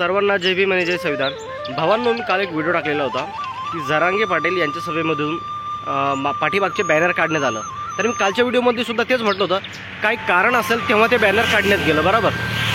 सर्वांना जय भीम आणि जय संविधान। भावांनो, मी काल एक व्हिडिओ टाकलेला होता की जरांगे पाटील यांच्या सभेमधून पाठीमागचे बॅनर काढण्यात आलं। तर मी कालच्या व्हिडिओमध्ये सुद्धा तेच म्हटलं होतं, काही कारण असेल तेव्हा ते बॅनर काढण्यात गेलं, बरोबर।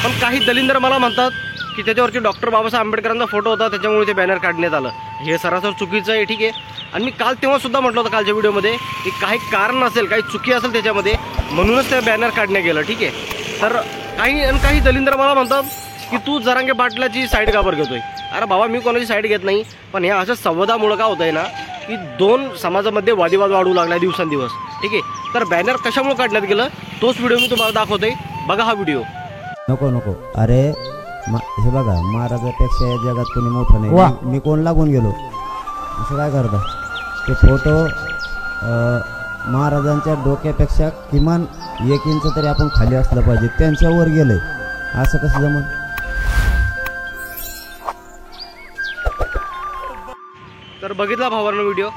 पण काही दलिंदर मला म्हणतात की त्याच्यावरती डॉक्टर बाबासाहेब आंबेडकरांचा फोटो होता, त्याच्यामुळे ते बॅनर काढण्यात आलं। हे सरासर चुकीचं आहे, ठीक आहे। आणि मी काल तेव्हा सुद्धा म्हटलं होतं कालच्या व्हिडिओमध्ये की काही कारण असेल, काही चुकी असेल त्याच्यामध्ये, म्हणूनच ते बॅनर काढण्यात गेलं, ठीक आहे। तर काही दलिंदर मला म्हणतात की तू जरांगे पाटलाची साईड का बरं घेतोय। अरे बाबा, मी कोणाची साईड घेत नाही, पण हे असं संवादामुळे काय होतंय ना की दोन समाजामध्ये वादविवाद वाढू लागला दिवसेंदिवस, ठीक आहे। तर बॅनर कशामुळे काढण्यात गेलं तोच व्हिडिओ मी तुम्हाला दाखवतोय, बघा हा व्हिडिओ। नको अरे हे बघा, महाराजापेक्षा या जगात कोणी मोठं नाही। मी कोण लागून गेलो असं काय करता? ते फोटो महाराजांच्या डोक्यापेक्षा किमान 1 इंच तरी आपण खाली असलं पाहिजे, त्यांच्यावर गेलंय, असं कसं जमन? तर बघितला भावांनो व्हिडिओ,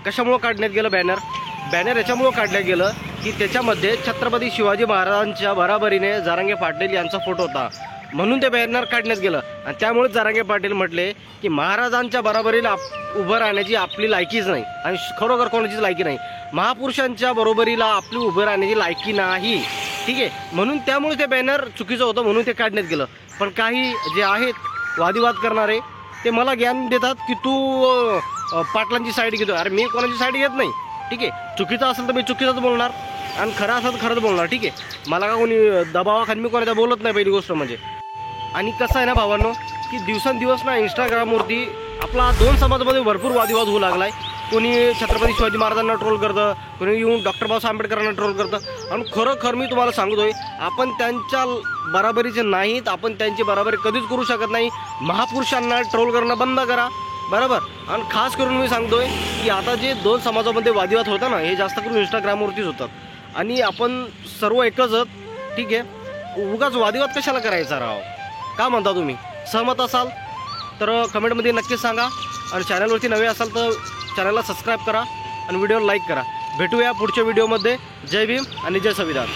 कशामुळे काढण्यात गेलं बॅनर याच्यामुळे काढण्यात गेलं की त्याच्यामध्ये छत्रपती शिवाजी महाराजांच्या बराबरीने जरांगे पाटील यांचा फोटो होता, म्हणून ते बॅनर काढण्यात गेलं। आणि त्यामुळे जरांगे पाटील म्हटले की महाराजांच्या बरोबरीला उभं राहण्याची आपली लायकीच नाही, आणि खरोखर कोणाचीच लायकी नाही, महापुरुषांच्या बरोबरीला आपली उभं राहण्याची लायकी नाही, ठीक आहे। म्हणून त्यामुळे ते बॅनर चुकीचं होतं, म्हणून ते काढण्यात गेलं। पण काही जे आहेत वादविवाद करणारे ते मला ज्ञान देतात की तू पाटलांची साईड घेतो। अरे मी कोणाची साईड घेत नाही, ठीक आहे। चुकीचं असेल तर मी चुकीचंच बोलणार, आणि खरं असेल तर खरंच बोलणार, ठीक आहे। मला का कोणी दबावाखाली मी कोणाचा बोलत नाही, पहिली गोष्ट म्हणजे। आणि कसं आहे ना भावांनो की दिवसेंदिवस ना इंस्टाग्रामवरती आपला दोन समाजामध्ये भरपूर वादविवाद होऊ लागला आहे। कोणी छत्रपती शिवाजी महाराजांना ट्रोल करतं, कोणी येऊन डॉक्टर बाबासाहेब आंबेडकरांना ट्रोल करतं। आणि खरोखर मी तुम्हाला सांगतोय, आपण त्यांच्या बराबरीचे नाहीत, आपण त्यांची बराबरी कधीच करू शकत नाही। महापुरुषांना ट्रोल करणं बंद करा, बरोबर। आणि खास करून मी सांगतोय की आता जे दोन समाजामध्ये वादविवाद होता ना, हे जास्त करून इंस्टाग्रामवरतीच होतात, आणि आपण सर्व एकच आहोत, ठीक आहे। उगाच वादविवाद कशाला करायचा राव? का म्हणता तुम्ही? सहमत असाल तर कमेंटमध्ये नक्कीच सांगा, आणि चॅनलवरती नवे असाल तर चॅनलला सबस्क्राईब करा आणि व्हिडिओला लाईक करा। भेटूया पुढच्या व्हिडिओमध्ये। जय भीम आणि जय संविधान।